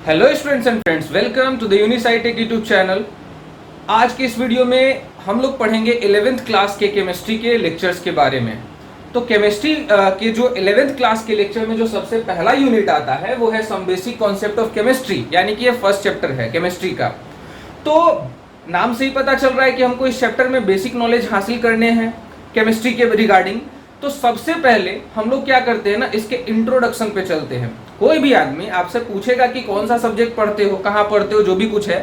Hello students and friends, welcome to the यूनिसाइटेक YouTube channel. आज के इस वीडियो में हम लोग पढ़ेंगे 11th क्लास के केमिस्ट्री के लेक्चर्स के बारे में। तो केमिस्ट्री के जो 11th क्लास के लेक्चर में जो सबसे पहला यूनिट आता है वो है some basic concept of chemistry, यानी कि ये फर्स्ट चैप्टर है केमिस्ट्री का। तो नाम से ही पता चल रहा है कि हमको इस चैप्टर में बेसिक नॉलेज हासिल करने हैं केमिस्ट्री के रिगार्डिंग। तो सबसे पहले हम लोग क्या करते हैं ना, इसके इंट्रोडक्शन पे चलते हैं। कोई भी आदमी आपसे पूछेगा कि कौन सा सब्जेक्ट पढ़ते हो, कहाँ पढ़ते हो, जो भी कुछ है,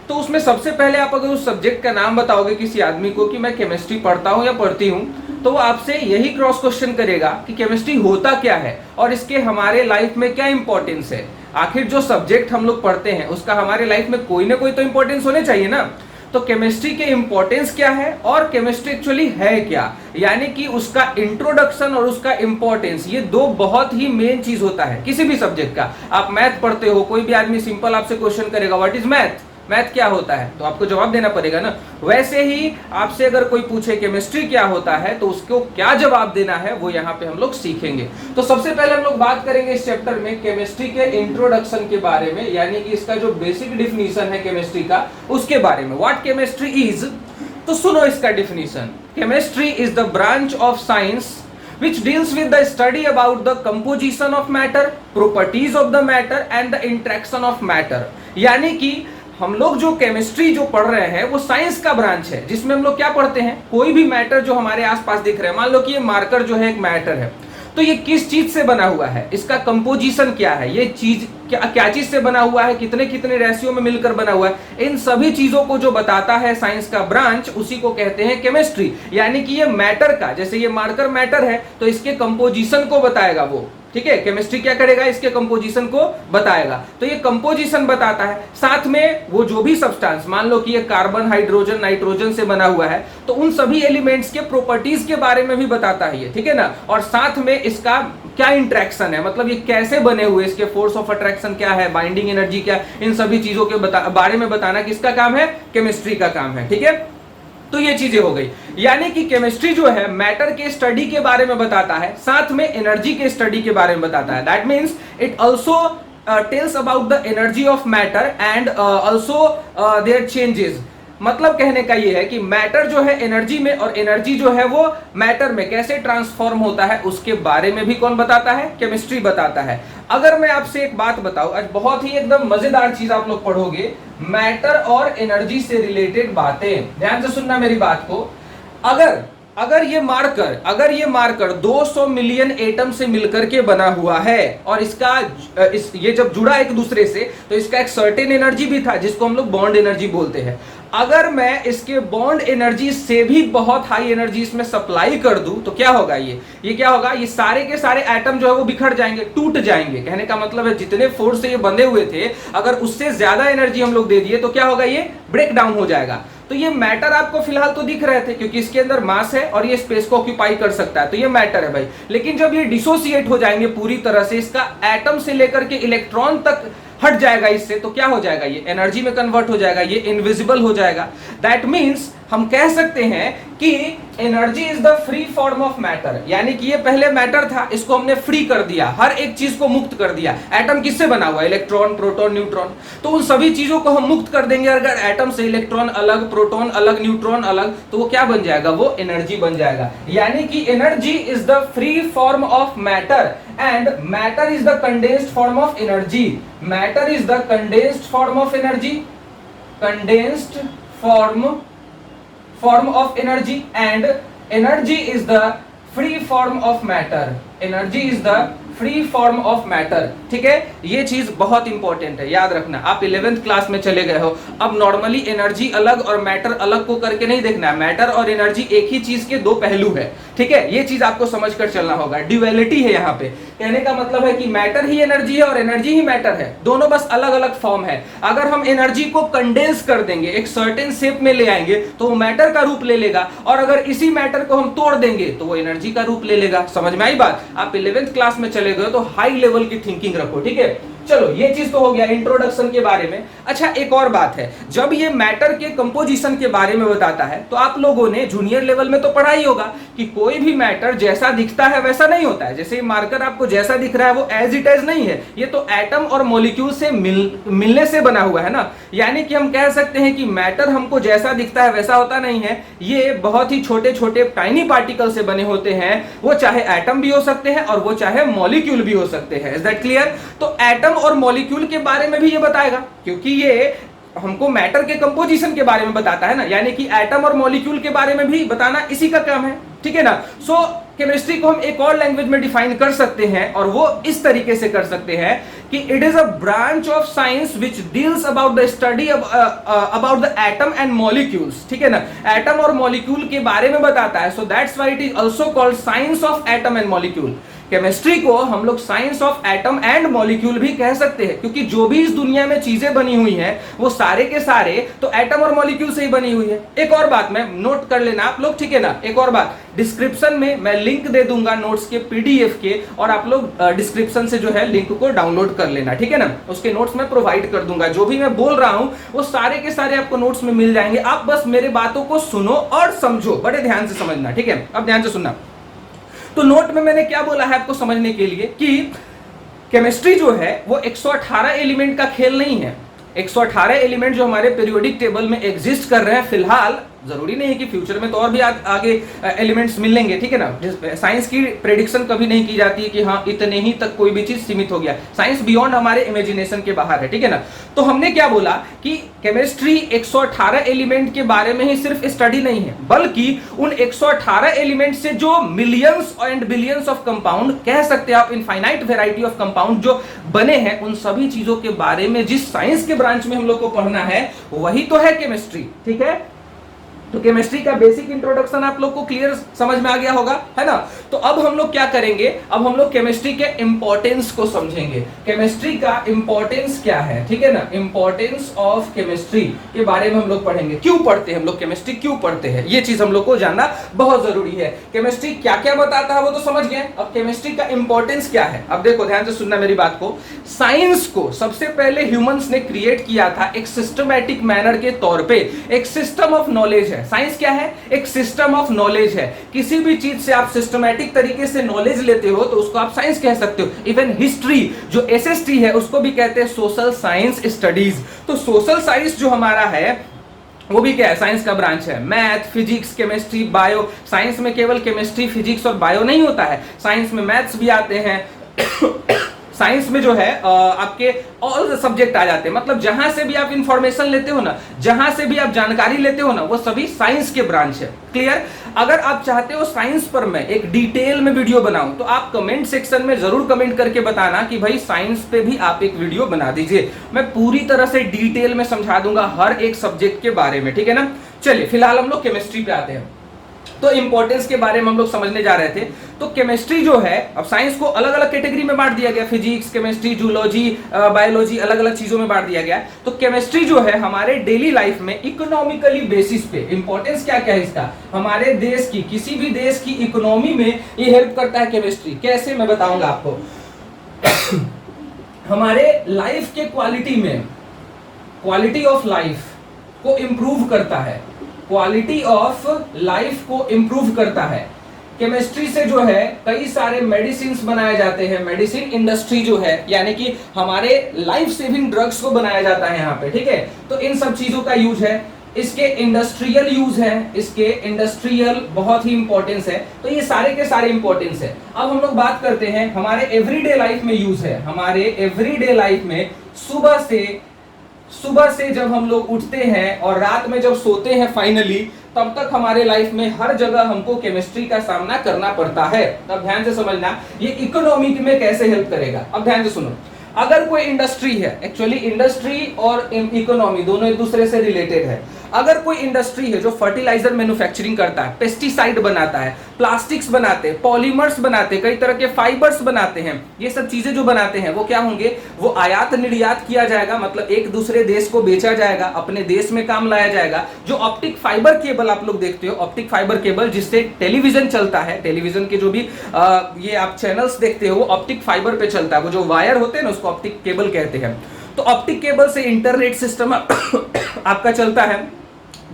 तो उसमें सबसे पहले आप अगर उस सब्जेक्ट का नाम बताओगे किसी आदमी को कि मैं केमिस्ट्री पढ़ता हूँ या पढ़ती हूँ, तो वो आपसे यही क्रॉस क्वेश्चन करेगा कि केमिस्ट्री होता क्या है और इसके हमारे लाइफ में क्या इंपॉर्टेंस है। आखिर जो सब्जेक्ट हम लोग पढ़ते हैं उसका हमारे लाइफ में कोई ना कोई तो इंपॉर्टेंस होने चाहिए ना। तो केमिस्ट्री के इंपॉर्टेंस क्या है और केमिस्ट्री एक्चुअली है क्या, यानी कि उसका इंट्रोडक्शन और उसका इंपॉर्टेंस, ये दो बहुत ही मेन चीज होता है किसी भी सब्जेक्ट का। आप मैथ पढ़ते हो, कोई भी आदमी सिंपल आपसे क्वेश्चन करेगा व्हाट इज मैथ, मैथ क्या होता है, तो आपको जवाब देना पड़ेगा ना। वैसे ही आपसे अगर कोई पूछे केमिस्ट्री क्या होता है तो उसको क्या जवाब देना है वो यहाँ पे हम लोग सीखेंगे। तो सबसे पहले हम लोग बात करेंगे इस चैप्टर में केमिस्ट्री के इंट्रोडक्शन के बारे में, यानी कि इसका जो बेसिक डिफिनीशन है केमिस्ट्री का उसके बारे में। व्हाट केमिस्ट्री इज, तो सुनो इसका definition. Chemistry is the branch of science which deals with the study about the composition of matter, properties of the matter and the interaction of matter। यानी कि हम लोग जो केमिस्ट्री जो पढ़ रहे हैं वो साइंस का ब्रांच है जिसमें हम लोग क्या पढ़ते हैं, कोई भी मैटर जो हमारे आसपास दिख रहा है, मान लो कि ये मार्कर जो है एक मैटर है, तो ये किस चीज से बना हुआ है, इसका कंपोजिशन क्या है, ये चीज क्या चीज से बना हुआ है, कितने कितने रेशियो में मिलकर बना हुआ है, इन सभी चीजों को जो बताता है साइंस का ब्रांच, उसी को कहते हैं केमिस्ट्री। यानी कि ये मैटर का, जैसे ये मार्कर मैटर है तो इसके कंपोजिशन को बताएगा वो, ठीक है। केमिस्ट्री क्या करेगा, इसके कंपोजिशन को बताएगा। तो ये कंपोजिशन बताता है, साथ में वो जो भी सब्सटेंस, मान लो कि ये कार्बन, हाइड्रोजन, नाइट्रोजन से बना हुआ है, तो उन सभी एलिमेंट्स के प्रॉपर्टीज के बारे में भी बताता है ये, ठीक है ना। और साथ में इसका क्या इंटरेक्शन है, मतलब ये कैसे बने हुए, इसके फोर्स ऑफ अट्रैक्शन क्या है, बाइंडिंग एनर्जी क्या, इन सभी चीजों के बारे में बताना किसका काम है, केमिस्ट्री का काम है, ठीक है। तो ये चीजें हो गई, यानी कि केमिस्ट्री जो है मैटर के स्टडी के बारे में बताता है, साथ में एनर्जी के स्टडी के बारे में बताता है। That means it also tells about the energy of matter and also their changes. मतलब कहने का ये है कि मैटर जो है एनर्जी में और एनर्जी जो है वो मैटर में कैसे ट्रांसफॉर्म होता है उसके बारे में भी कौन बताता है, केमिस्ट्री बताता है। अगर मैं आपसे एक बात बताऊं, आज बहुत ही एकदम मजेदार चीज आप लोग पढ़ोगे, मैटर और एनर्जी से रिलेटेड बातें, ध्यान से सुनना मेरी बात को। अगर ये मार्कर 200 मिलियन एटम से मिलकर के बना हुआ है और ये जब जुड़ा एक दूसरे से तो इसका एक सर्टेन एनर्जी भी था जिसको हम लोग बॉन्ड एनर्जी बोलते हैं। अगर मैं इसके बॉन्ड एनर्जी से भी बहुत हाई एनर्जी इसमें सप्लाई कर दूं तो क्या होगा, ये क्या होगा, ये सारे के सारे एटम जो है वो बिखर जाएंगे, टूट जाएंगे। कहने का मतलब है जितने फोर्स से ये बंधे हुए थे, अगर उससे ज्यादा एनर्जी हम लोग दे दिए तो क्या होगा, ये ब्रेक डाउन हो जाएगा। तो ये मैटर आपको फिलहाल तो दिख रहे थे क्योंकि इसके अंदर मास है और ये स्पेस को ऑक्यूपाई कर सकता है, तो ये मैटर है भाई। लेकिन जब ये डिसोसिएट हो जाएंगे पूरी तरह से, इसका एटम से लेकर के इलेक्ट्रॉन तक हट जाएगा इससे, तो क्या हो जाएगा, ये एनर्जी में कन्वर्ट हो जाएगा, ये इनविजिबल हो जाएगा। दैट मींस हम कह सकते हैं कि energy is the free form of matter, यानी कि ये पहले मैटर था, इसको हमने फ्री कर दिया, हर एक चीज को मुक्त कर दिया। एटम किससे बना हुआ है, इलेक्ट्रॉन, प्रोटॉन, न्यूट्रॉन, तो उन सभी चीजों को हम मुक्त कर देंगे। अगर एटम से इलेक्ट्रॉन अलग, प्रोटॉन अलग, न्यूट्रॉन अलग, तो वो क्या बन जाएगा, वो एनर्जी बन जाएगा। यानी कि energy is the free form of matter and matter is the condensed form of energy. Matter is the condensed form of energy, condensed form of energy and energy is the free form of matter, energy is the free form of matter, ठीक है। ये चीज बहुत important है, याद रखना। आप 11th class में चले गए हो, अब नॉर्मली एनर्जी अलग और मैटर अलग को करके नहीं देखना है। मैटर और एनर्जी एक ही चीज के दो पहलू है, ठीक है। ये चीज आपको समझकर चलना होगा, ड्यूअलिटी है यहाँ पे। कहने का मतलब है कि मैटर ही एनर्जी है और एनर्जी ही मैटर है, दोनों बस अलग अलग फॉर्म है। अगर हम एनर्जी को कंडेंस कर देंगे, एक सर्टेन शेप में ले आएंगे, तो वो मैटर का रूप ले लेगा, और अगर इसी मैटर को हम तोड़ देंगे तो वो एनर्जी का रूप ले लेगा। समझ में आई बात। आप 11th क्लास में चले गए तो हाई लेवल की थिंकिंग रखो, ठीक है। चलो ये चीज तो हो गया इंट्रोडक्शन के बारे में। अच्छा एक और बात है, जब ये मैटर के कंपोजिशन के बारे में बताता है तो आप लोगों ने जूनियर लेवल में तो पढ़ा ही होगा कि कोई भी मैटर जैसा दिखता है वैसा नहीं होता है। जैसे मार्कर आपको जैसा दिख रहा है वो एज इट एज नहीं है, ये तो एटम और मॉलिक्यूल से मिलने से बना हुआ है ना। यानी कि हम कह सकते हैं कि मैटर हमको जैसा दिखता है वैसा होता नहीं है, ये बहुत ही छोटे छोटे टाइनी पार्टिकल से बने होते हैं। वो चाहे एटम भी हो सकते हैं और वो चाहे मॉलिक्यूल भी हो सकते हैं। Is that clear? तो एटम और मॉलिक्यूल के बारे में भी ये बताएगा, क्योंकि ये हमको मैटर के कंपोजिशन के बारे में बताता है ना, यानी कि एटम और मॉलिक्यूल के बारे में भी बताना इसी का काम है, ठीक है ना। सो केमिस्ट्री को हम एक और लैंग्वेज में डिफाइन कर सकते हैं और वो इस तरीके से कर सकते हैं कि it is a branch of science which deals about the study about the atom and molecules, ठीक है ना। एटम और मॉलिक्यूल के बारे में बताता है, so that's why it is also called science of atom and molecule. Chemistry को हम लोग science of atom and molecule भी कह सकते हैं, क्योंकि जो भी इस दुनिया में चीजें बनी हुई हैं वो सारे के सारे तो एटम और मॉलिक्यूल से ही बनी हुई है। एक और बात मैं नोट कर लेना आप लोग, ठीक है ना। एक और बात, डिस्क्रिप्शन में मैं लिंक दे दूंगा नोट्स के पीडीएफ के, और आप लोग डिस्क्रिप्शन से जो है लिंक को डाउनलोड कर लेना, ठीक है ना। उसके नोट्स मैं प्रोवाइड कर दूंगा, जो भी मैं बोल रहा हूं वो सारे के सारे आपको नोट्स में मिल जाएंगे। आप बस मेरे बातों को सुनो और समझो, बड़े ध्यान से समझना, ठीक है। अब ध्यान से सुनना। तो नोट में मैंने क्या बोला है आपको समझने के लिए कि केमिस्ट्री जो है वो 118 एलिमेंट का खेल नहीं है। 118 एलिमेंट जो हमारे पीरियोडिक टेबल में एग्जिस्ट कर रहे हैं फिलहाल, जरूरी नहीं है कि फ्यूचर में तो और भी आगे एलिमेंट्स मिलेंगे, ठीक है ना। साइंस की प्रेडिक्शन कभी नहीं की जाती है कि हाँ इतने ही तक कोई भी चीज सीमित हो गया। साइंस बियॉन्ड हमारे इमेजिनेशन के बाहर है, ठीक है ना। तो हमने क्या बोला कि केमिस्ट्री 118 एलिमेंट के बारे में ही सिर्फ स्टडी नहीं है, बल्कि उन 118 एलिमेंट से जो millions and billions of compound, कह सकते हैं आप इनफाइनाइट वेराइटी ऑफ कंपाउंड जो बने हैं, उन सभी चीजों के बारे में जिस साइंस के ब्रांच में हम लोग को पढ़ना है वही तो है केमिस्ट्री, ठीक है। तो केमिस्ट्री का बेसिक इंट्रोडक्शन आप लोग को क्लियर समझ में आ गया होगा, है ना। तो अब हम लोग क्या करेंगे, अब हम लोग केमिस्ट्री के इंपॉर्टेंस को समझेंगे। केमिस्ट्री का इंपॉर्टेंस क्या है, ठीक है ना। इंपॉर्टेंस ऑफ केमिस्ट्री के बारे में हम लोग पढ़ेंगे। क्यों पढ़ते हैं हम लोग केमिस्ट्री, क्यों पढ़ते हैं, ये चीज हम लोग को जानना बहुत जरूरी है। केमिस्ट्री क्या क्या बताता है वो तो समझ गए, अब केमिस्ट्री का इंपॉर्टेंस क्या है। अब देखो ध्यान से सुनना मेरी बात को। साइंस को सबसे पहले ह्यूमंस ने क्रिएट किया था एक सिस्टमैटिक मैनर के तौर पे, एक सिस्टम ऑफ नॉलेज है। साइंस क्या है, एक सिस्टम ऑफ नॉलेज है। किसी भी चीज से आप सिस्टमैटिक तरीके से नॉलेज लेते हो तो उसको आप साइंस कह सकते हो। इवन हिस्ट्री जो एसएसटी है उसको भी कहते हैं सोशल साइंस स्टडीज। तो सोशल साइंस जो हमारा है वो भी क्या है, साइंस का ब्रांच है। Math, physics, chemistry, bio. Science में केवल केमिस्ट्री, फिजिक्स और बायो नहीं होता है, साइंस में मैथ्स भी आते हैं। साइंस में जो है आपके ऑल सब्जेक्ट आ जाते हैं, मतलब जहां से भी आप इंफॉर्मेशन लेते हो ना, जहां से भी आप जानकारी लेते हो ना, वो सभी साइंस के ब्रांच है। क्लियर? अगर आप चाहते हो साइंस पर मैं एक डिटेल में वीडियो बनाऊं तो आप कमेंट सेक्शन में जरूर कमेंट करके बताना कि भाई साइंस पे भी आप एक वीडियो बना दीजिए। मैं पूरी तरह से डिटेल में समझा दूंगा हर एक सब्जेक्ट के बारे में, ठीक है ना। चलिए फिलहाल हम लोग केमिस्ट्री पे आते हैं। तो इंपॉर्टेंस के बारे में हम लोग समझने जा रहे थे। तो केमिस्ट्री जो है, अब साइंस को अलग अलग कैटेगरी में बांट दिया गया, फिजिक्स, केमिस्ट्री, जूलॉजी, बायोलॉजी, अलग अलग चीजों में बांट दिया गया। तो केमिस्ट्री जो है हमारे डेली लाइफ में इकोनॉमिकली बेसिस पे, इंपॉर्टेंस क्या क्या है इसका, हमारे देश की, किसी भी देश की इकोनॉमी में ये हेल्प करता है केमिस्ट्री। कैसे, मैं बताऊंगा आपको। हमारे लाइफ के क्वालिटी में, क्वालिटी ऑफ लाइफ को इंप्रूव करता है, क्वालिटी ऑफ लाइफ को इंप्रूव करता है। केमिस्ट्री से जो है कई सारे मेडिसिन बनाए जाते हैं। मेडिसिन इंडस्ट्री जो है, यानी कि हमारे लाइफ सेविंग ड्रग्स को बनाया जाता है यहाँ पे, ठीक है। तो इन सब चीजों का यूज है। इसके इंडस्ट्रियल यूज है, इसके इंडस्ट्रियल बहुत ही इंपॉर्टेंस है। तो ये सारे के सारे इंपॉर्टेंस है। अब हम लोग बात करते हैं हमारे एवरीडे लाइफ में यूज है। हमारे एवरीडे लाइफ में सुबह से जब हम लोग उठते हैं और रात में जब सोते हैं फाइनली, तब तक हमारे लाइफ में हर जगह हमको केमिस्ट्री का सामना करना पड़ता है। तब ध्यान से समझना ये इकोनॉमी में कैसे हेल्प करेगा। अब ध्यान से सुनो, अगर कोई इंडस्ट्री है, एक्चुअली इंडस्ट्री और इकोनॉमी दोनों एक दूसरे से रिलेटेड है। अगर कोई इंडस्ट्री है जो फर्टिलाइजर मैन्युफैक्चरिंग करता है, पेस्टिसाइड बनाता है, प्लास्टिक्स बनाते हैं, पॉलीमर्स बनाते हैं, कई तरह के फाइबर्स बनाते हैं, ये सब चीजें जो बनाते हैं वो क्या होंगे, वो आयात निर्यात किया जाएगा, मतलब एक दूसरे देश को बेचा जाएगा, अपने देश में काम लाया जाएगा। जो ऑप्टिक फाइबर केबल आप लोग देखते हो, ऑप्टिक फाइबर केबल जिससे टेलीविजन चलता है, टेलीविजन के जो भी ये आप चैनल्स देखते हो वो ऑप्टिक फाइबर पे चलता है, वो जो वायर होते हैं ना उसको ऑप्टिक केबल कहते हैं। तो ऑप्टिक केबल से इंटरनेट सिस्टम आपका चलता है,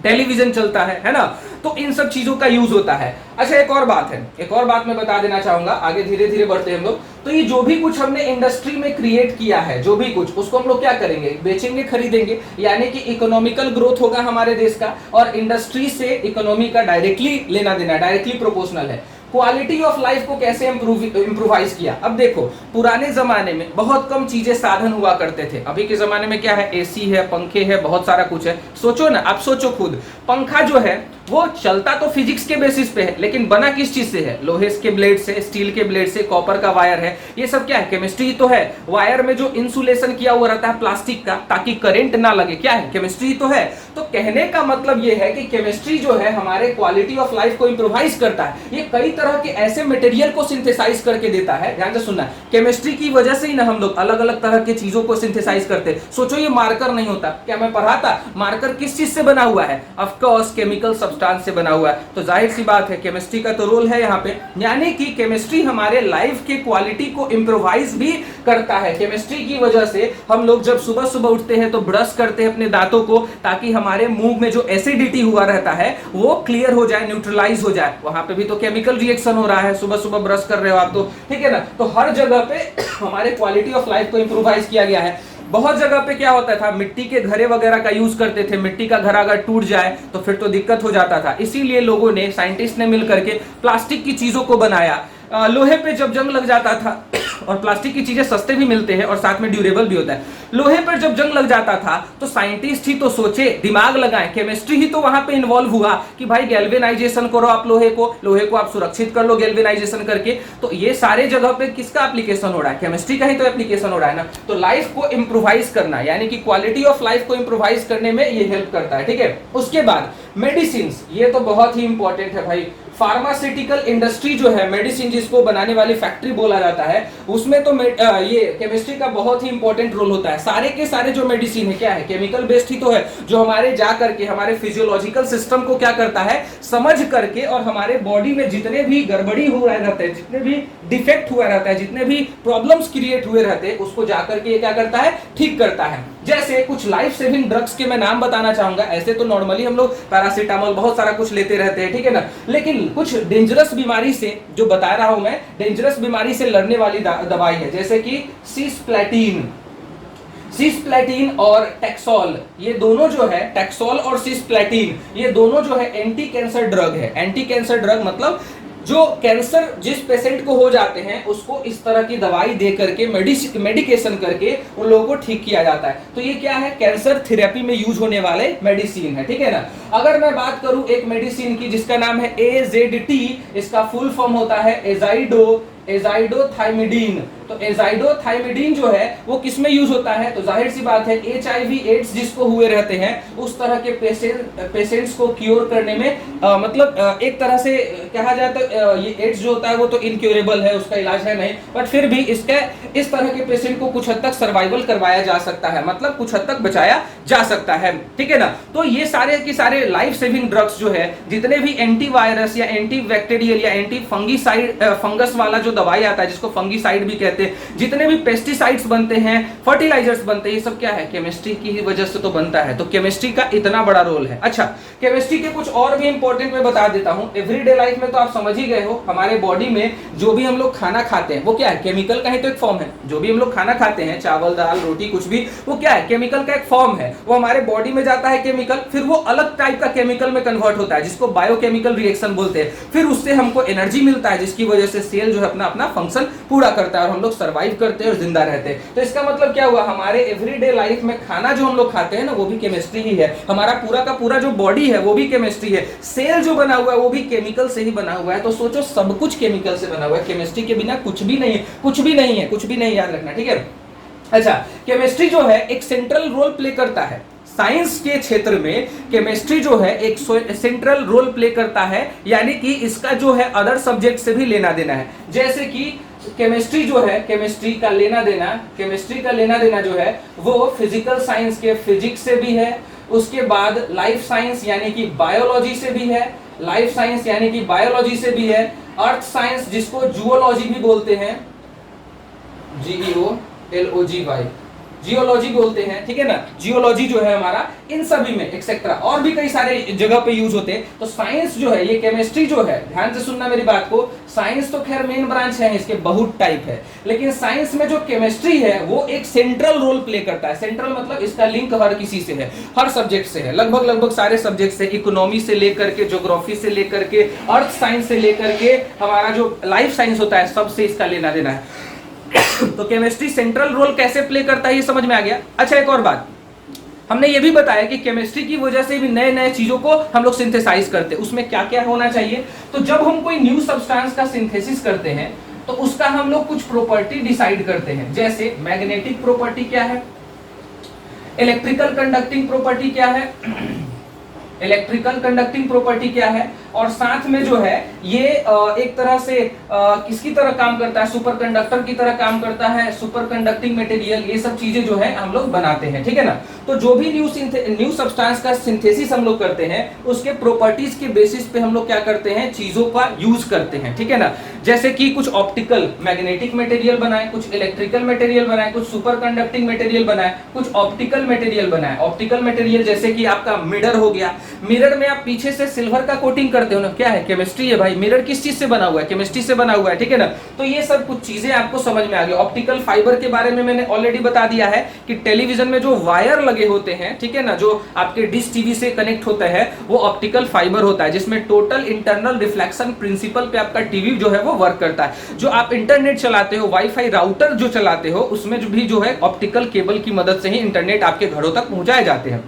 टेलीविजन चलता है ना, तो इन सब चीजों का यूज होता है। अच्छा एक और बात है, एक और बात मैं बता देना चाहूंगा, आगे धीरे धीरे बढ़ते हैं हम लोग। तो ये जो भी कुछ हमने इंडस्ट्री में क्रिएट किया है, जो भी कुछ, उसको हम लोग क्या करेंगे, बेचेंगे, खरीदेंगे, यानी कि इकोनॉमिकल ग्रोथ होगा हमारे देश का, और इंडस्ट्री से इकोनॉमी का डायरेक्टली लेना देना, डायरेक्टली प्रोपोर्शनल है। क्वालिटी ऑफ लाइफ को कैसे इंप्रूवाइज किया, अब देखो पुराने जमाने में बहुत कम चीजें साधन हुआ करते थे, अभी के जमाने में क्या है, एसी है, पंखे है, बहुत सारा कुछ है। सोचो ना, आप सोचो खुद, पंखा जो है वो चलता तो फिजिक्स के बेसिस पे है, लेकिन बना किस चीज से है, लोहे के ब्लेड से, स्टील के ब्लेड से, कॉपर का वायर है, ये सब क्या है, केमिस्ट्री ही तो है। वायर में जो इंसुलेशन किया हुआ रहता है प्लास्टिक का ताकि करंट ना लगे, क्या है, केमिस्ट्री तो है। तो कहने का मतलब ये है कि केमिस्ट्री जो है हमारे क्वालिटी ऑफ लाइफ को इंप्रूवाइज करता है, ये कई तरह के ऐसे मटेरियल को सिंथेसाइज करके देता है। ध्यान से सुनना, केमिस्ट्री की वजह से ही ना हम लोग अलग अलग तरह की चीजों को सिंथेसाइज करते हैं। सोचो ये मार्कर नहीं होता, क्या मैं पढ़ा था, मार्कर किस चीज से बना हुआ है, ऑफ कोर्स केमिकल सब्सटेंस से बना हुआ है। तो जाहिर सी बात है केमिस्ट्री का तो रोल है यहाँ पे, यानी कि केमिस्ट्री हमारे लाइफ के क्वालिटी को इंप्रूवाइज भी करता है। केमिस्ट्री की वजह से हम लोग जब सुबह सुबह उठते हैं तो ब्रश करते हैं अपने दांतों को, ताकि हमारे मुंह में जो एसिडिटी हुआ रहता है वो क्लियर हो जाए, न्यूट्रलाइज हो जाए। वहां पे भी तो केमिकल रिएक्शन हो रहा है, सुबह सुबह ब्रश कर रहे हो आप तो, ठीक है ना। तो हर जगह पे हमारे क्वालिटी ऑफ लाइफ को इंप्रूवाइज किया गया है। बहुत जगह पे क्या होता था, मिट्टी के घरे वगैरह का यूज करते थे, मिट्टी का घर अगर टूट जाए तो फिर तो दिक्कत हो जाता था, इसीलिए लोगों ने, साइंटिस्ट ने मिलकर के प्लास्टिक की चीजों को बनाया। लोहे पे जब जंग लग जाता था, और प्लास्टिक की चीजें सस्ते भी मिलते हैं और साथ में ड्यूरेबल भी होता है, लोहे पर जब जंग लग जाता था तो साइंटिस्ट ही तो सोचे, दिमाग लगाए, केमिस्ट्री ही तो वहां पे इन्वॉल्व हुआ कि भाई गैल्वेनाइजेशन करो आप लोहे को आप सुरक्षित कर लो गैल्वेनाइजेशन करके। तो ये सारे जगह पे किसका एप्लीकेशन हो रहा है, केमिस्ट्री का ही तो एप्लीकेशन हो रहा है ना। तो लाइफ को इंप्रूवाइज करना, यानी कि क्वालिटी ऑफ लाइफ को इंप्रूवाइज करने में ये हेल्प करता है, ठीक है। उसके बाद मेडिसिन, ये तो बहुत ही इंपॉर्टेंट है भाई। फार्मास्यूटिकल इंडस्ट्री जो है, मेडिसिन जिसको बनाने वाली फैक्ट्री बोला जाता है, उसमें तो ये केमिस्ट्री का बहुत ही इंपॉर्टेंट रोल होता है। सारे के सारे जो मेडिसिन है क्या है, केमिकल बेस्ड ही तो है, जो हमारे जा करके हमारे फिजियोलॉजिकल सिस्टम को क्या करता है, समझ करके, और हमारे बॉडी में जितने भी गड़बड़ी हुआ रहता है, जितने भी डिफेक्ट हुआ रहता है, जितने भी प्रॉब्लम्स क्रिएट हुए रहते हैं, उसको जाकर के क्या करता है, ठीक करता है। जैसे कुछ लाइफ सेविंग ड्रग्स के मैं नाम बताना चाहूंगा। ऐसे तो नॉर्मली हम लोग पैरासीटामोल बहुत सारा कुछ लेते रहते हैं, ठीक है ना, लेकिन कुछ डेंजरस बीमारी से, जो बता रहा हूं मैं, डेंजरस बीमारी से लड़ने वाली दवाई है, जैसे कि सिस्प्लेटिन और टैक्सोल, ये दोनों जो है, टैक्सोल और सिस्प्लेटिन, ये दोनों जो है एंटी कैंसर ड्रग है। एंटी कैंसर ड्रग मतलब जो कैंसर जिस पेशेंट को हो जाते हैं उसको इस तरह की दवाई दे करके, मेडिकेशन करके उन लोगों को ठीक किया जाता है। तो ये क्या है, कैंसर थेरेपी में यूज होने वाले मेडिसिन है, ठीक है ना। अगर मैं बात करूं एक मेडिसिन की जिसका नाम है AZT, इसका फुल फॉर्म होता है एजाइडोथाइमिडीन। तो एजाइडोथाइमिडीन जो है वो किसमें यूज होता है, तो जाहिर सी बात है HIV एड्स जिसको हुए रहते हैं उस तरह के पेशेंट्स को क्योर करने में, मतलब एक तरह से कहा जाए तो ये एड्स जो होता है वो तो इनक्योरेबल है, उसका इलाज है नहीं, बट फिर भी इसके इस तरह के पेशेंट को कुछ हद तक सर्वाइवल करवाया जा सकता है, मतलब कुछ हद तक बचाया जा सकता है, ठीक है ना। तो ये सारे के सारे लाइफ सेविंग ड्रग्स जो है, जितने भी एंटीवायरस या एंटी बैक्टीरियल या एंटी फंगीसाइड, फंगस वाला जो दवाई आता है जिसको फंगीसाइड भी कहते हैं, जितने भी पेस्टिसाइड्स बनते हैं, फर्टिलाइजर्स बनते हैं, ये सब क्या है, केमिस्ट्री की ही वजह से तो बनता है। तो केमिस्ट्री का इतना बड़ा रोल है। अच्छा, केमिस्ट्री के कुछ और भी इंपॉर्टेंट मैं बता देता हूं। एवरीडे लाइफ में तो आप समझ ही गए हो, हमारे बॉडी में जो भी हम लोग खाना खाते हैं वो क्या है, केमिकल का ही तो एक फॉर्म है। जो भी हम लोग खाना खाते हैं, चावल दाल रोटी कुछ भी, वो क्या है, केमिकल का एक फॉर्म है। वो हमारे बॉडी में जाता है केमिकल, फिर वो अलग टाइप का केमिकल में कन्वर्ट होता है जिसको बायोकेमिकल रिएक्शन बोलते हैं। फिर उससे हमको एनर्जी मिलता है जिसकी वजह से सेल जो है अपना अपना फंक्शन पूरा करता है और हम लोग सर्वाइव करते हैं और जिंदा रहते हैं। तो इसका मतलब क्या हुआ, हमारे एवरीडे लाइफ में खाना जो हम लोग खाते हैं ना वो भी केमिस्ट्री ही है। हमारा पूरा का पूरा जो बॉडी है वो भी केमिस्ट्री है। सेल जो बना हुआ है वो भी केमिकल से ही बना हुआ है। तो सोचो सब कुछ केमिकल से बना हुआ है, केमिस्ट्री के बिना कुछ भी नहीं है, कुछ भी नहीं है, कुछ भी नहीं, याद रखना, ठीक है। अच्छा, केमिस्ट्री जो है एक सेंट्रल रोल प्ले करता है, साइंस के क्षेत्र में केमिस्ट्री जो है एक सेंट्रल रोल प्ले करता है, यानी कि इसका जो है अदर सब्जेक्ट से भी लेना देना है। जैसे कि केमिस्ट्री जो है, केमिस्ट्री का लेना देना जो है वो फिजिकल साइंस के फिजिक्स से भी है, उसके बाद लाइफ साइंस यानी कि बायोलॉजी से भी है, अर्थ साइंस जिसको जूलॉजी भी बोलते हैं, GEOLOGY, जियोलॉजी बोलते हैं, ठीक है ना, जियोलॉजी जो है हमारा, इन सभी में एक्सेट्रा और भी कई सारे जगह पे यूज होते हैं। तो साइंस जो है, ये केमिस्ट्री जो है, ध्यान से सुनना मेरी बात को, साइंस तो खैर मेन ब्रांच है, इसके बहुत टाइप है, लेकिन साइंस में जो केमिस्ट्री है वो एक सेंट्रल रोल प्ले करता है। सेंट्रल मतलब इसका लिंक हर किसी से है, हर सब्जेक्ट से है, लगभग सारे सब्जेक्ट से, इकोनॉमी से लेकर के, ज्योग्राफी से लेकर के, अर्थ साइंस से लेकर के हमारा जो लाइफ साइंस होता है, सबसे इसका लेना देना है। तो केमिस्ट्री सेंट्रल रोल कैसे प्ले करता है ये समझ में आ गया। अच्छा, एक और बात हमने ये भी बताया कि केमिस्ट्री की वजह से भी नए नए चीजों को हम लोग सिंथेसाइज करते हैं। उसमें क्या क्या होना चाहिए, तो जब हम कोई न्यू सब्सटेंस का सिंथेसिस करते हैं तो उसका हम लोग कुछ प्रॉपर्टी डिसाइड करते हैं। जैसे मैग्नेटिक प्रॉपर्टी क्या है, इलेक्ट्रिकल कंडक्टिंग प्रॉपर्टी क्या है, और साथ में जो है ये एक तरह से किसकी तरह काम करता है, सुपर कंडक्टर की तरह काम करता है, सुपर कंडक्टिंग मटेरियल, ये सब चीजें जो है हम लोग बनाते हैं, ठीक है ना। तो जो भी न्यू सब्सटेंस का सिंथेसिस हम लोग करते हैं उसके प्रॉपर्टीज के बेसिस पे हम लोग क्या करते हैं, चीजों का यूज करते हैं, ठीक है ना। जैसे कि कुछ ऑप्टिकल मैग्नेटिक मटेरियल बनाए, कुछ इलेक्ट्रिकल मटेरियल बनाए, कुछ सुपर कंडक्टिंग मटेरियल बनाए, कुछ ऑप्टिकल मटेरियल बनाए। ऑप्टिकल मटेरियल जैसे कि आपका मिरर हो गया, मिरर में आप पीछे से सिल्वर का कोटिंग करते हो ना, क्या है, केमिस्ट्री है भाई। मिरर किस चीज से बना हुआ है, केमिस्ट्री से बना हुआ है, ठीक है ना। तो ये सब कुछ चीजें आपको समझ में आ गई। ऑप्टिकल फाइबर के बारे में मैंने ऑलरेडी बता दिया है कि टेलीविजन में जो वायर लगे होते हैं, ठीक है ना, जो आपके डिश टीवी से कनेक्ट होता है वो ऑप्टिकल फाइबर होता है, जिसमें टोटल इंटरनल रिफ्लेक्शन प्रिंसिपल पे आपका टीवी जो है वो वर्क करता है। जो आप इंटरनेट चलाते हो, वाईफाई राउटर जो चलाते हो, उसमें भी जो है ऑप्टिकल केबल की मदद से ही इंटरनेट आपके घरों तक पहुंचाए जाते हैं,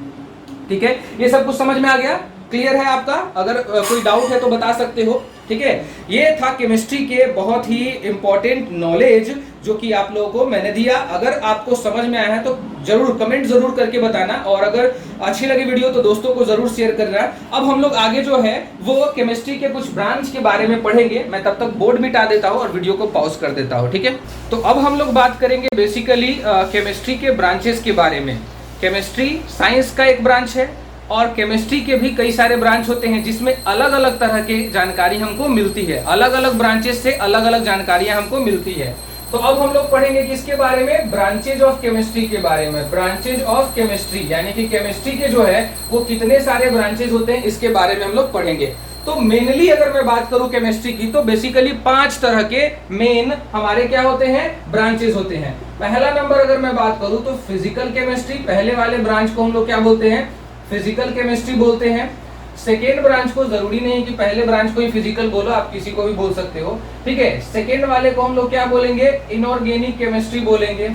ठीक है। ये सब कुछ समझ में आ गया, क्लियर है आपका? अगर कोई डाउट है तो बता सकते हो, ठीक है। ये था केमिस्ट्री के बहुत ही इंपॉर्टेंट नॉलेज जो कि आप लोगों को मैंने दिया। अगर आपको समझ में आया है तो जरूर कमेंट जरूर करके बताना, और अगर अच्छी लगी वीडियो तो दोस्तों को जरूर शेयर करना। अब हम लोग आगे जो है वो केमिस्ट्री के कुछ ब्रांच के बारे में पढ़ेंगे। मैं तब तक बोर्ड मिटा देता हूँ और वीडियो को पॉज कर देता हूँ, ठीक है। तो अब हम लोग बात करेंगे बेसिकली केमिस्ट्री के ब्रांचेस के बारे में। केमिस्ट्री साइंस का एक ब्रांच है और केमिस्ट्री के भी कई सारे ब्रांच होते हैं जिसमें अलग अलग तरह की जानकारी हमको मिलती है, अलग अलग ब्रांचेस से अलग अलग जानकारियां हमको मिलती है। तो अब हम लोग पढ़ेंगे किसके बारे में, ब्रांचेज ऑफ केमिस्ट्री के बारे में। ब्रांचेज ऑफ केमिस्ट्री यानी कि केमिस्ट्री के जो है वो कितने सारे ब्रांचेज होते हैं इसके बारे में हम लोग पढ़ेंगे। तो मेनली अगर मैं बात करूं केमिस्ट्री की तो बेसिकली 5 तरह के मेन हमारे क्या होते हैं, ब्रांचेज होते हैं। पहला नंबर अगर मैं बात करूं तो फिजिकल केमिस्ट्री, पहले वाले ब्रांच को हम लोग क्या बोलते हैं, फिजिकल केमिस्ट्री बोलते हैं। सेकेंड ब्रांच को जरूरी नहीं कि पहले ब्रांच को ही फिजिकल बोलो, आप किसी को भी बोल सकते हो, ठीक है। सेकेंड वाले को हम लोग क्या बोलेंगे, इनऑर्गेनिक केमिस्ट्री बोलेंगे,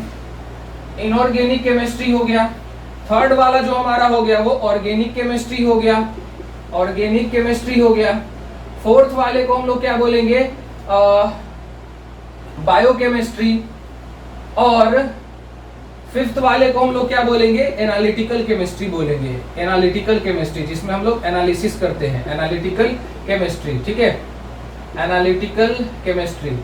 इनऑर्गेनिक केमिस्ट्री हो गया। थर्ड वाला जो हमारा हो गया वो ऑर्गेनिक केमिस्ट्री हो गया, ऑर्गेनिक केमिस्ट्री हो गया। फोर्थ वाले को हम लोग क्या बोलेंगे, बायोकेमिस्ट्री। और फिफ्थ वाले को हम लोग क्या बोलेंगे, एनालिटिकल केमिस्ट्री बोलेंगे, एनालिटिकल केमिस्ट्री, जिसमें हम लोग एनालिसिस करते हैं, एनालिटिकल केमिस्ट्री, ठीक है, एनालिटिकल केमिस्ट्री।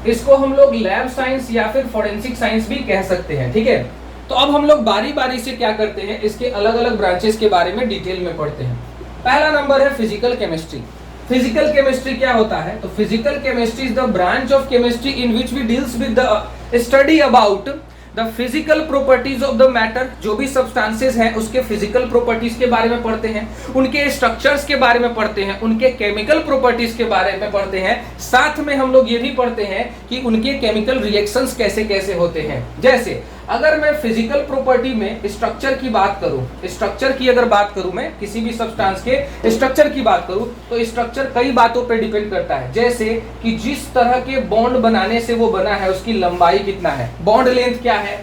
इसको हम लोग लैब साइंस या फिर फोरेंसिक साइंस भी कह सकते हैं, ठीक है। तो अब हम लोग बारी बारी से क्या करते हैं, इसके अलग अलग ब्रांचेस के बारे में डिटेल में पढ़ते हैं। पहला नंबर है फिजिकल केमिस्ट्री। फिजिकल केमिस्ट्री क्या होता है, तो physical chemistry is the branch of chemistry in which we deals with the study about the physical properties of the matter. जो भी सब्सटेंसेस हैं उसके फिजिकल प्रॉपर्टीज के बारे में पढ़ते हैं, उनके स्ट्रक्चर्स के बारे में पढ़ते हैं, उनके केमिकल प्रॉपर्टीज के बारे में पढ़ते हैं। साथ में हम लोग ये भी पढ़ते हैं कि उनके केमिकल रिएक्शंस कैसे कैसे होते हैं। जैसे अगर मैं फिजिकल प्रॉपर्टी में स्ट्रक्चर की बात करूं, स्ट्रक्चर की अगर बात करूं, मैं किसी भी सब्सटेंस के स्ट्रक्चर की बात करूं तो स्ट्रक्चर कई बातों पे डिपेंड करता है। जैसे कि जिस तरह के बॉन्ड बनाने से वो बना है उसकी लंबाई कितना है, बॉन्ड लेंथ क्या है,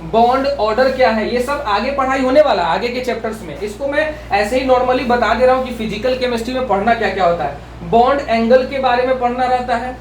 बॉन्ड ऑर्डर क्या है, ये सब आगे पढ़ाई होने वाला आगे के चैप्टर्स में। इसको मैं ऐसे ही नॉर्मली बता दे रहा हूं कि फिजिकल केमिस्ट्री में पढ़ना क्या क्या होता है। बॉन्ड एंगल के बारे में पढ़ना रहता है,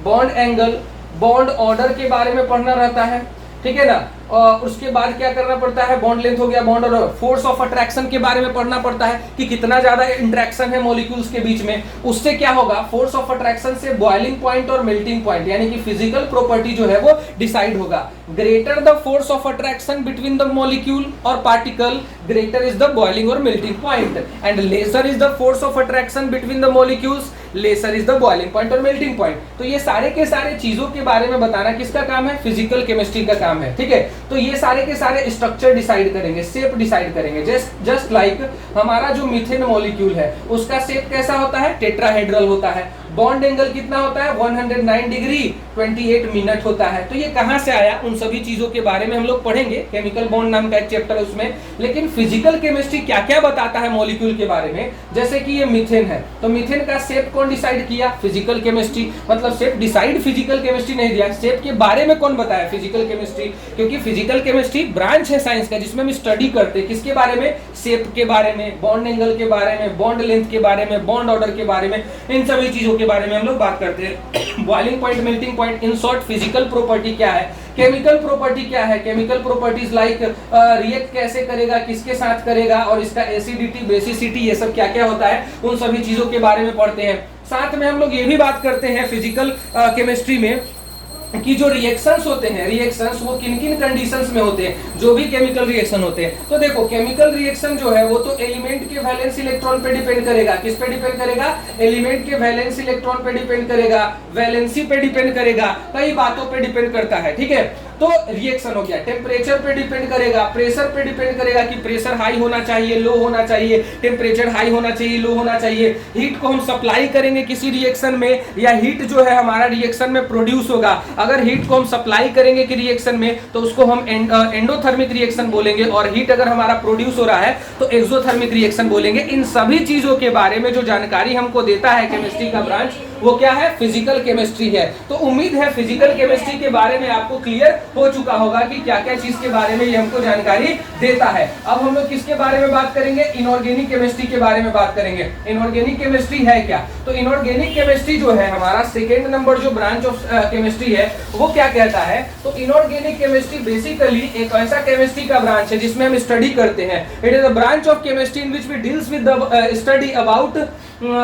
बॉन्ड एंगल, बॉन्ड ऑर्डर के बारे में पढ़ना रहता है, ठीक है ना। और उसके बाद क्या करना पड़ता है, बॉन्ड लेंथ हो गया, बॉन्ड और फोर्स ऑफ अट्रैक्शन के बारे में पढ़ना पड़ता है कि कितना ज्यादा इंटरेक्शन है मॉलिक्यूल्स के बीच में। उससे क्या होगा, फोर्स ऑफ अट्रैक्शन से बॉइलिंग पॉइंट और मेल्टिंग पॉइंट यानी कि फिजिकल प्रॉपर्टी जो है वो डिसाइड होगा। Greater the force of attraction between the molecule और particle, greater is the boiling और melting point, and lesser is the force of attraction between the molecules, lesser is the boiling point और melting point. तो ये सारे के सारे चीजों के बारे में बताना किसका काम है, फिजिकल केमिस्ट्री का काम है, ठीक है। तो ये सारे के सारे स्ट्रक्चर डिसाइड करेंगे, शेप डिसाइड करेंगे। जस्ट लाइक हमारा जो मीथेन मॉलिक्यूल है उसका शेप कैसा होता है, टेट्राहेड्रल होता है। बॉन्ड एंगल कितना होता है, 109 डिग्री 28 मिनट होता है। तो ये कहां से आया, उन सभी चीजों के बारे में हम लोग पढ़ेंगे। केमिकल बॉन्ड नाम का एक चैप्टर है उसमें। लेकिन फिजिकल केमिस्ट्री क्या क्या बताता है मॉलिक्यूल के बारे में, जैसे कि ये मीथेन है, तो मीथेन का शेप कौन डिसाइड किया, फिजिकल केमिस्ट्री। मतलब शेप डिसाइड फिजिकल केमिस्ट्री नहीं दिया, शेप के बारे में कौन बताया, फिजिकल केमिस्ट्री। क्योंकि फिजिकल केमिस्ट्री ब्रांच है साइंस का जिसमें हम स्टडी करते हैं किसके बारे में, शेप के बारे में, बॉन्ड एंगल के बारे में, बॉन्ड लेंथ के बारे में, बॉन्ड ऑर्डर के बारे में, इन सभी चीजों के बारे में हम लोग बात करते हैं। Boiling point, melting point, in short physical property क्या है, केमिकल प्रॉपर्टी क्या है, केमिकल प्रॉपर्टीज लाइक रिएक्ट कैसे करेगा, किसके साथ करेगा, और इसका एसिडिटी, बेसिसिटी, ये सब क्या क्या होता है, उन सभी चीजों के बारे में पढ़ते हैं। साथ में हम लोग ये भी बात करते हैं फिजिकल केमिस्ट्री में कि जो रिएक्शंस होते हैं, रिएक्शंस वो किन किन कंडीशंस में होते हैं, जो भी केमिकल रिएक्शन होते हैं। तो देखो केमिकल रिएक्शन जो है वो तो एलिमेंट के वैलेंस इलेक्ट्रॉन पे डिपेंड करेगा। किस पे डिपेंड करेगा, एलिमेंट के वैलेंस इलेक्ट्रॉन पे डिपेंड करेगा, वैलेंसी पे डिपेंड करेगा, कई बातों पे डिपेंड करता है, ठीक है। तो रिएक्शन हो गया, टेम्परेचर पे डिपेंड करेगा, प्रेशर पे डिपेंड करेगा कि प्रेशर हाई होना चाहिए, लो होना चाहिए, टेम्परेचर हाई होना चाहिए, लो होना चाहिए। हीट को हम सप्लाई करेंगे किसी रिएक्शन में, या हीट जो है हमारा रिएक्शन में प्रोड्यूस होगा। अगर हीट को हम सप्लाई करेंगे कि रिएक्शन में तो उसको हम एंडोथर्मिक रिएक्शन बोलेंगे, और हीट अगर हमारा प्रोड्यूस हो रहा है तो एक्सोथर्मिक रिएक्शन बोलेंगे। इन सभी चीजों के बारे में जो जानकारी हमको देता है केमिस्ट्री का ब्रांच, वो क्या है, फिजिकल केमिस्ट्री है। तो उम्मीद है फिजिकल केमिस्ट्री के बारे में आपको क्लियर हो चुका होगा कि क्या क्या चीज के बारे में ये हमको जानकारी देता है। अब हम लोग किसके बारे में बात करेंगे, इनऑर्गेनिक केमिस्ट्री के बारे में बात करेंगे। इनऑर्गेनिक केमिस्ट्री है क्या, तो इनऑर्गेनिक केमिस्ट्री जो है हमारा सेकेंड नंबर जो ब्रांच ऑफ केमिस्ट्री है वो क्या कहता है, तो इनऑर्गेनिक केमिस्ट्री बेसिकली एक ऐसा केमिस्ट्री का ब्रांच है जिसमें हम स्टडी करते हैं। It is a branch of chemistry in which we deals with the study about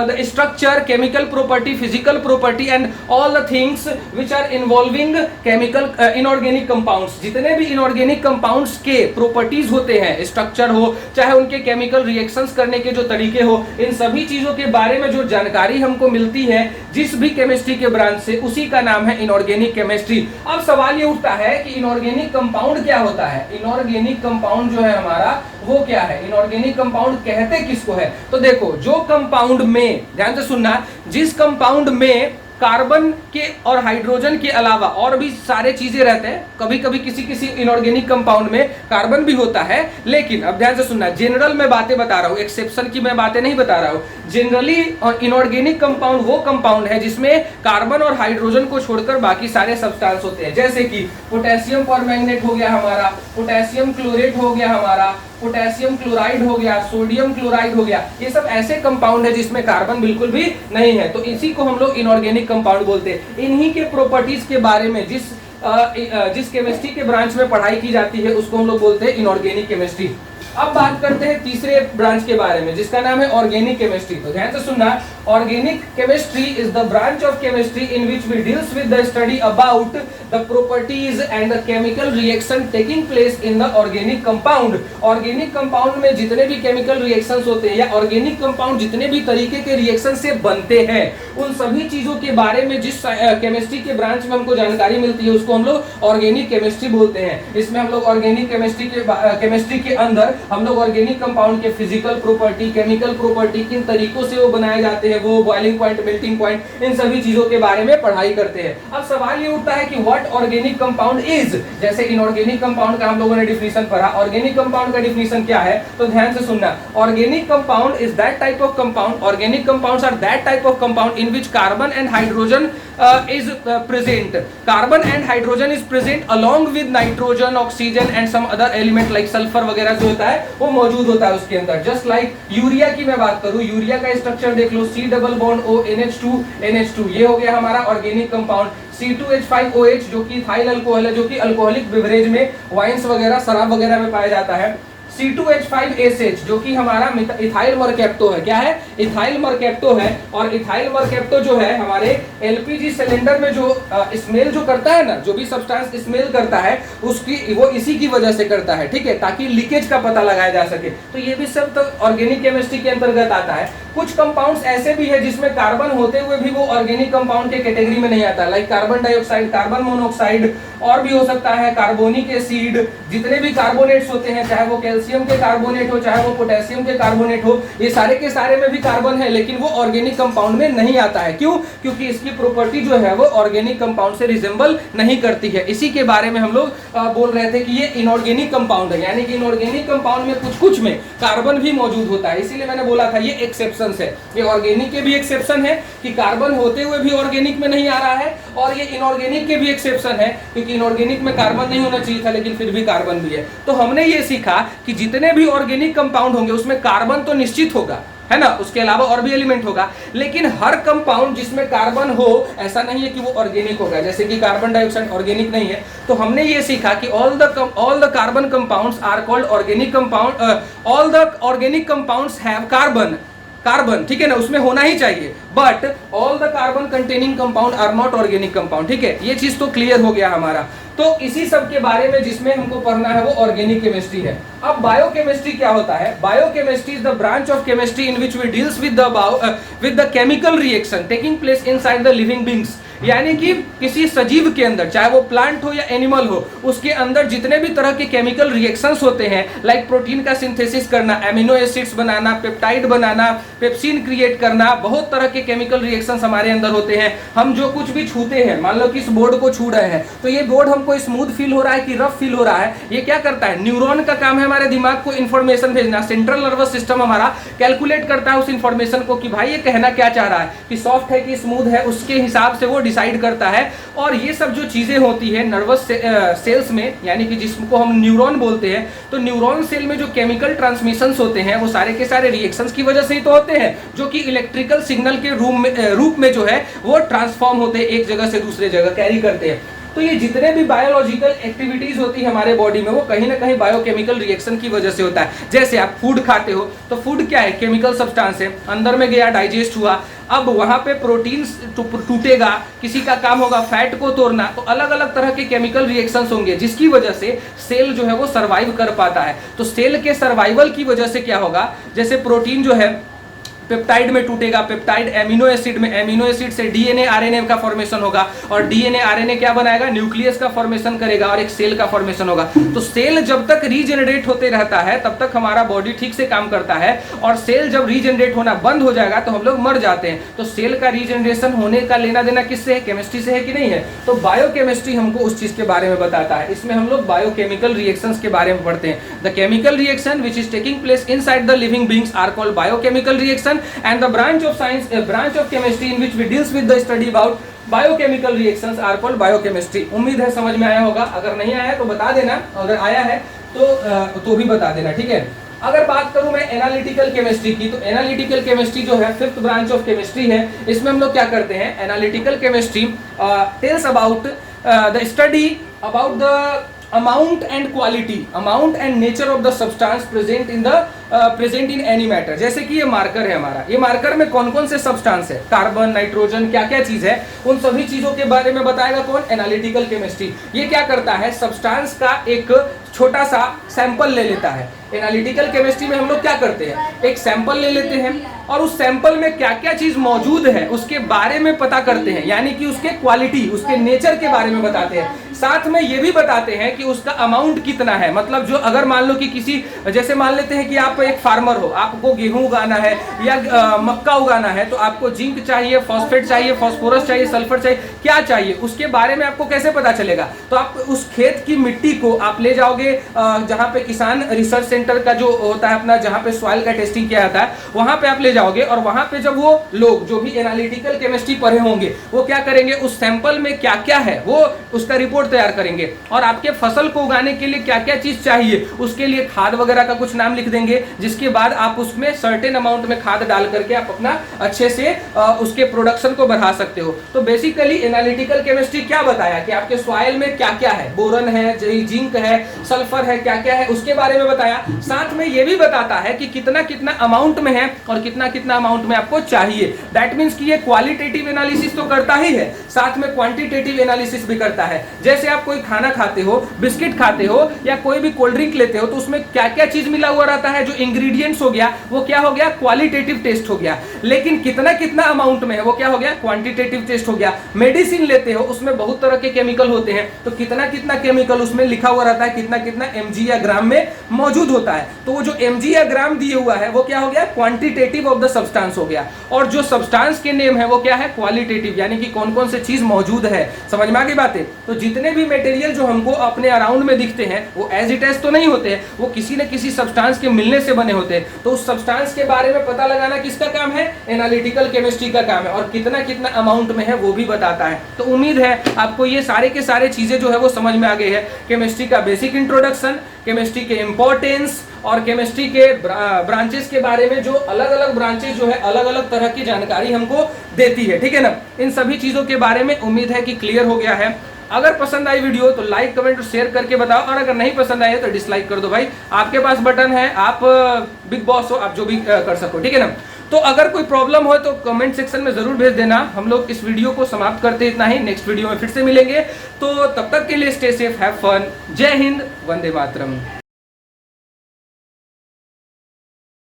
the structure, chemical property, physical property and all the things which are involving chemical inorganic compounds। जितने भी inorganic compounds के properties होते हैं, structure हो चाहे उनके chemical reactions करने के जो तरीके हो, इन सभी चीजों के बारे में जो जानकारी हमको मिलती है जिस भी केमिस्ट्री के ब्रांच से, उसी का नाम है इनऑर्गेनिक केमिस्ट्री। अब सवाल ये उठता है कि इनऑर्गेनिक कंपाउंड क्या होता है। इनऑर्गेनिक कंपाउंड जो है हमारा वो क्या है, इनऑर्गेनिक कंपाउंड कहते किसको है, तो देखो जो कंपाउंड में, ध्यान से सुनना, जिस कंपाउंड में कार्बन के और हाइड्रोजन के अलावा और भी सारे चीजें रहते हैं, कभी कभी किसी किसी इनऑर्गेनिक कंपाउंड में कार्बन भी होता है, लेकिन अब ध्यान से सुनना, जनरल में बातें बता रहा हूं, एक्सेप्शन की मैं बातें नहीं बता रहा हूं। जनरली इनऑर्गेनिक कंपाउंड वो कंपाउंड है जिसमें कार्बन और हाइड्रोजन को छोड़कर बाकी सारे सब्सटेंस होते हैं, जैसे कि पोटेशियम परमैंगनेट हो गया हमारा, पोटेशियम क्लोरेट हो गया हमारा, पोटेशियम क्लोराइड हो गया, सोडियम क्लोराइड हो गया। ये सब ऐसे कंपाउंड है जिसमें कार्बन बिल्कुल भी नहीं है, तो इसी को हम लोग इनऑर्गेनिक कंपाउंड बोलते हैं। इन्हीं के प्रॉपर्टीज के बारे में जिस केमिस्ट्री के ब्रांच में पढ़ाई की जाती है उसको हम लोग बोलते हैं इनऑर्गेनिक केमिस्ट्री। अब बात करते हैं तीसरे ब्रांच के बारे में जिसका नाम है ऑर्गेनिक केमिस्ट्री। तो ध्यान से सुनना, organic chemistry is the branch of chemistry in which we deals with the study about the properties and the chemical reaction taking place in the organic compound. Organic compound में जितने भी chemical reactions होते हैं या organic compound जितने भी तरीके के रिएक्शन से बनते हैं, उन सभी चीजों के बारे में जिस केमिस्ट्री के ब्रांच में हमको जानकारी मिलती है उसको हम लोग ऑर्गेनिक केमिस्ट्री बोलते हैं। इसमें हम लोग ऑर्गेनिक केमिस्ट्री के अंदर हम लोग ऑर्गेनिक कंपाउंड के फिजिकल प्रॉपर्टी, केमिकल प्रॉपर्टी, किन तरीकों से वो बनाए जाते हैं, वो बॉइलिंग पॉइंट, मेल्टिंग पॉइंट, इन सभी चीजों के बारे में पढ़ाई करते हैं। अब सवाल ये उठता है कि व्हाट ऑर्गेनिक कंपाउंड इज। जैसे इनऑर्गेनिक कंपाउंड का हम लोगों ने डिफिनीशन पढ़ा, ऑर्गेनिक कंपाउंड का डिफिनीशन क्या है, तो ध्यान से सुनना, organic compound is that type of compound, organic compounds are that type of compound in which carbon and hydrogen is present. Carbon and hydrogen is present along with nitrogen, oxygen and some other element like sulfur वगैरह जो होता है वो मौजूद होता है उसके अंदर। जस्ट लाइक यूरिया की मैं बात करूं, यूरिया का स्ट्रक्चर देख लो, C double bond O NH2 ये हो गया हमारा ऑर्गेनिक कंपाउंड। C2H5OH जो कि इथाइल अल्कोहल है, जो कि अल्कोहलिक बेवरेज में, वाइन्स वगैरह, शराब वगैरह में पाया जाता है। C2H5SH जो कि हमारा इथाइल मरकैप्टो है। क्या है? इथाइल मरकैप्टो है। और इथाइल मरकैप्टो जो है हमारे एलपीजी सिलेंडर में जो स्मेल जो करता है ना, जो भी सब्सटेंस स्मेल करता है उसकी वो इसी की वजह से करता है, ठीक है, ताकि लीकेज का पता लगाया जा सके। तो ये भी सब तो ऑर्गेनिक केमिस्ट्री के अंतर्गत आता है। कुछ कंपाउंड्स ऐसे भी है जिसमें कार्बन होते हुए भी वो ऑर्गेनिक कंपाउंड के कैटेगरी में नहीं आता, like carbon dioxide, carbon monoxide, और भी हो सकता है कार्बोनिक एसिड। जितने भी कार्बोनेट्स होते हैं, चाहे वो कैल्शियम के कार्बोनेट हो, चाहे वो पोटेशियम के कार्बोनेट हो, ये सारे के सारे में भी कार्बन है, लेकिन वो ऑर्गेनिक कंपाउंड में नहीं आता है। क्यों? क्योंकि इसकी प्रॉपर्टी जो है वो ऑर्गेनिक कंपाउंड से रिजेंबल नहीं करती है। इसी के बारे में हम लोग बोल रहे थे कि ये इनऑर्गेनिक कंपाउंड है, यानी कि इनऑर्गेनिक कंपाउंड में कुछ कुछ में कार्बन भी मौजूद होता है। इसीलिए मैंने बोला था ये एक्सेप्शन है। ये ऑर्गेनिक के भी एक्सेप्शन है कि कार्बन होते हुए भी ऑर्गेनिक में नहीं आ रहा है, और ये इनऑर्गेनिक के भी एक्सेप्शन है क्योंकि इनऑर्गेनिक में कार्बन नहीं होना चाहिए था लेकिन फिर भी कार्बन भी है। तो हमने ये सीखा कि जितने भी ऑर्गेनिक कंपाउंड होंगे उसमें कार्बन तो निश्चित होगा, है ना, उसके अलावा और भी एलिमेंट होगा, लेकिन हर कंपाउंड जिसमें कार्बन हो ऐसा नहीं है कि वो ऑर्गेनिक होगा। जैसे कि कार्बन डाइऑक्साइड ऑर्गेनिक नहीं है, तो हमने ये सीखा कि all the carbon compounds are called organic compound, all the organic compounds have carbon, ठीक है ना, उसमें होना ही चाहिए, but all the carbon containing compound are not organic compound, ठीक है। ये चीज तो क्लियर हो गया हमारा। तो इसी सब के बारे में जिसमें हमको पढ़ना है वो ऑर्गेनिक केमिस्ट्री है। अब बायोकेमिस्ट्री क्या होता है? Biochemistry is the branch of chemistry in which we deals with the chemical reaction taking place inside the living beings, यानी कि किसी सजीव के अंदर, चाहे वो प्लांट हो या एनिमल हो, उसके अंदर जितने भी तरह के केमिकल रिएक्शंस होते हैं, लाइक प्रोटीन का सिंथेसिस करना, एमिनो एसिड्स बनाना, पेप्टाइड बनाना, पेप्सिन क्रिएट करना, बहुत तरह के केमिकल रिएक्शंस हमारे अंदर होते हैं। हम जो कुछ भी छूते हैं, मान लो कि इस बोर्ड को छू रहे हैं, तो ये बोर्ड हमको स्मूथ फील हो रहा है कि रफ फील हो रहा है, ये क्या करता है? न्यूरॉन का काम है हमारे दिमाग को इंफॉर्मेशन भेजना। सेंट्रल नर्वस सिस्टम हमारा कैलकुलेट करता है उस इंफॉर्मेशन को कि भाई ये कहना क्या चाह रहा है, कि सॉफ्ट है कि स्मूथ है, उसके हिसाब से वो डिसाइड करता है। और ये सब जो चीजें होती है नर्वस सेल्स में, यानी कि जिसको हम न्यूरॉन बोलते हैं, तो न्यूरॉन सेल में जो केमिकल ट्रांसमिशंस होते हैं वो सारे के सारे रिएक्शंस की वजह से ही तो होते हैं, जो कि इलेक्ट्रिकल सिग्नल के रूप में जो है वो ट्रांसफॉर्म होते हैं, एक जगह से दूसरे जगह कैरी करते हैं। तो ये जितने भी बायोलॉजिकल एक्टिविटीज होती है हमारे बॉडी में, वो कहीं ना कहीं बायोकेमिकल रिएक्शन की वजह से होता है। जैसे आप फूड खाते हो, तो फूड क्या है? केमिकल सब्सटेंस है, अंदर में गया, डाइजेस्ट हुआ, अब वहां पे प्रोटीन टूटेगा, किसी का काम होगा फैट को तोड़ना, तो अलग अलग तरह के केमिकल रिएक्शंस होंगे जिसकी वजह से सेल जो है वो सर्वाइव कर पाता है। तो सेल के सर्वाइवल की वजह से क्या होगा? जैसे प्रोटीन जो है पेप्टाइड में टूटेगा, पेप्टाइड एमिनो एसिड में, एमिनो एसिड से डीएनए आरएनए का फॉर्मेशन होगा, और डीएनए आरएनए क्या बनाएगा? न्यूक्लियस का फॉर्मेशन करेगा और एक सेल का फॉर्मेशन होगा। तो सेल जब तक रीजनरेट होते रहता है तब तक हमारा बॉडी ठीक से काम करता है, और सेल जब रीजनरेट होना बंद हो जाएगा तो हम लोग मर जाते हैं। तो सेल का रीजनरेशन होने का लेना देना किससे है? केमिस्ट्री से है कि नहीं है? तो बायोकेमिस्ट्री हमको उस चीज के बारे में बताता है। इसमें हम लोग बायोकेमिकल रिएक्शंस के बारे में पढ़ते हैं। The chemical reaction which is taking place inside the living beings are called biochemical reaction, and the branch of science, a branch of chemistry in which we deals with the study about biochemical reactions are called biochemistry। उम्मीद है समझ में आया होगा, अगर नहीं आया तो बता देना, अगर आया है तो भी बता देना, ठीक है। अगर बात करूं मैं एनालिटिकल केमिस्ट्री की, तो एनालिटिकल केमिस्ट्री जो है फिफ्थ ब्रांच ऑफ केमिस्ट्री है। इसमें हम लोग क्या करते हैं? Analytical chemistry tales about the study about the amount and quality, amount and nature of the substance present in any matter। जैसे कि ये मार्कर है हमारा, ये मार्कर में कौन कौन से सब्सटेंस है, कार्बन, नाइट्रोजन, क्या क्या चीज है, उन सभी चीजों के बारे में बताएगा कौन? Analytical chemistry. ये क्या करता है? सब्सटेंस का एक छोटा सा सैंपल ले लेता है। एनालिटिकल केमिस्ट्री में हम लोग क्या करते हैं? एक सैंपल ले लेते हैं और उस सैंपल में क्या क्या चीज मौजूद है उसके बारे में पता करते हैं, यानी कि उसके क्वालिटी, उसके नेचर के बारे में बताते हैं। साथ में ये भी बताते हैं कि उसका अमाउंट कितना है, मतलब जो अगर मान लो कि किसी, जैसे मान लेते हैं कि आप एक फार्मर हो, आपको गेहूं उगाना है या मक्का उगाना है, तो आपको जिंक चाहिए, फॉस्फेट चाहिए, फास्फोरस चाहिए, सल्फर चाहिए, क्या चाहिए, उसके बारे में आपको कैसे पता चलेगा? तो आप उस खेत की मिट्टी को आप ले जाओगे जहां पे किसान रिसर्च सेंटर का जो होता है अपना, जहां पे सॉइल का टेस्टिंग किया जाता है, वहां पे आप ले जाओगे, और वहां पे जब वो लोग जो भी एनालिटिकल केमिस्ट्री पढ़े होंगे वो क्या करेंगे? उस सैंपल में क्या क्या है वो उसका रिपोर्ट रिपोर्ट तैयार करेंगे और आपके फसल को उगाने के लिए क्या क्या चीज चाहिए उसके लिए खाद वगैरह का कुछ नाम लिख देंगे, जिसके बाद आप उसमें सर्टेन अमाउंट में खाद डाल करके आप अपना अच्छे से उसके प्रोडक्शन को बढ़ा सकते हो। तो बेसिकली एनालिटिकल केमिस्ट्री क्या बताया कि आपके सॉइल में क्या क्या है, बोरन है, जिंक है, सल्फर है, क्या क्या है उसके बारे में बताया। साथ में ये भी बताता है कि कितना कितना अमाउंट में है और कितना कितना अमाउंट में आपको चाहिए। दैट मींस कि ये क्वालिटेटिव एनालिसिस तो करता ही है, साथ में क्वांटिटेटिव एनालिसिस भी करता है। जैसे आप कोई खाना खाते हो, बिस्किट खाते हो या कोई भी कोल्ड ड्रिंक लेते हो तो उसमें क्या क्या चीज मिला हुआ रहता है, जो इंग्रेडिएंट्स हो गया वो क्या हो गया, क्वालिटेटिव टेस्ट हो गया। लेकिन कितना कितना अमाउंट में है वो क्या हो गया, क्वांटिटेटिव टेस्ट हो गया। मेडिसिन लेते हो उसमें बहुत तरह के केमिकल होते हैं, तो कितना कितना केमिकल उसमें लिखा हुआ रहता है, कितना कितना mg या ग्राम में मौजूद होता है। तो वो जो mg या ग्राम दिए हुआ है वो क्या हो गया, क्वांटिटेटिव ऑफ द सब्सटेंस हो गया। और जो सब्सटेंस के नेम है वो क्या है, क्वालिटेटिव, यानी कि कौन कौन से चीज मौजूद है। समझ में आ गई बातें। तो जितने भी मटेरियल जो हमको अपने अराउंड में दिखते हैं वो एज इट एज तो नहीं होते हैं, वो किसी न किसी सब्सटेंस के मिलने से बने होते हैं। तो उस सब्सटेंस के बारे में पता लगाना किसका काम है, एनालिटिकल केमिस्ट्री का काम है। और कितना कितना अमाउंट में है वो भी बताता है। तो उम्मीद है आपको ये सारे के सारे चीजें जो है वो समझ में आ गई है। केमिस्ट्री का बेसिक इंट्रोडक्शन, केमिस्ट्री के इंपॉर्टेंस और केमिस्ट्री के ब्रांचेस के बारे में जो अलग अलग ब्रांचेस जो है अलग अलग तरह की जानकारी हमको देती है, ठीक है ना। इन सभी चीजों के बारे में उम्मीद है कि क्लियर हो गया है। अगर पसंद आई वीडियो तो लाइक कमेंट और शेयर करके बताओ, और अगर नहीं पसंद आई है तो डिसलाइक कर दो भाई। आपके पास बटन है, आप बिग बॉस हो, आप जो भी कर सको, ठीक है ना। तो अगर कोई प्रॉब्लम हो तो कमेंट सेक्शन में जरूर भेज देना। हम लोग इस वीडियो को समाप्त करते इतना ही, नेक्स्ट वीडियो में फिर से मिलेंगे। तो तब तक के लिए स्टे सेफ, हैव फन, जय हिंद, वंदे मातरम।